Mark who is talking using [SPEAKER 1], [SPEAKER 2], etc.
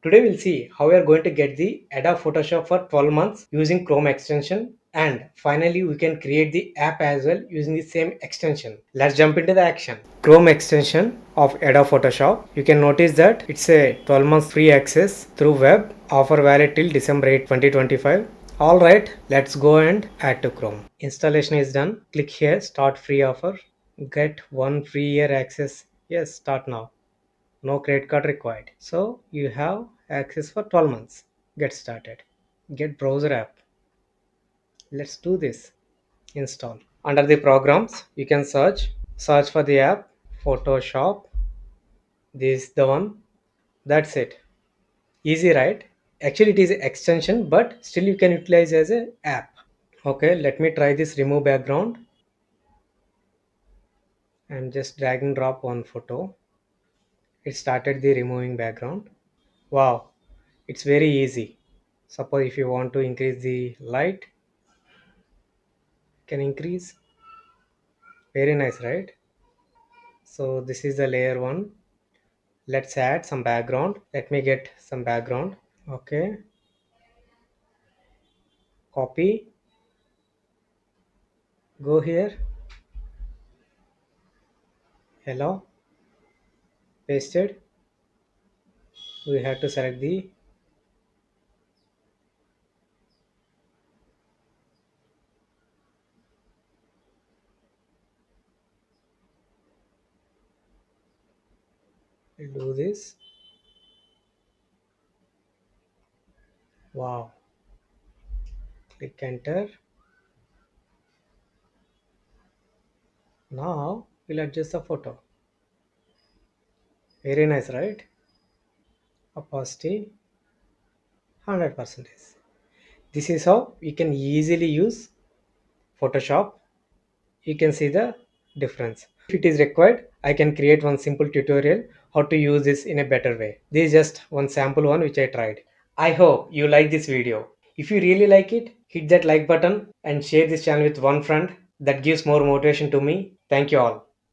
[SPEAKER 1] Today we'll see how we are going to get the Adobe Photoshop for 12 months using Chrome extension, and finally we can create the app as well using the same extension. Let's jump into the action. Chrome extension of Adobe Photoshop. You can notice that it's a 12 months free access through web, offer valid till December 8, 2025. Alright, let's go and add to Chrome. Installation is done. Click here, start free offer. Get one free year access. Yes, start now. No credit card required. So you have access for 12 months. Get started. Get browser app. Let's do this. Install. Under the programs, you can search for the app Photoshop. This is the one. That's it. Easy, right? Actually it is an extension, but still you can utilize as a app. Okay, let me try this remove background and just drag and drop one photo. It started the removing background. Wow, it's very easy. Suppose if you want to increase the light, can increase. Very nice, right? So this is the layer one. Let's add some background. Let me get some background. Okay, copy, go here, hello, pasted. We have to select the, we'll do this. Wow, click enter. Now we'll adjust the photo. Very nice, right? Opacity 100%. This is how we can easily use Photoshop. You can see the difference. If it is required, I can create one simple tutorial how to use this in a better way. This is just one sample one which I tried. I hope you like this video. If you really like it, hit that like button and share this channel with one friend. That gives more motivation to me. Thank you all.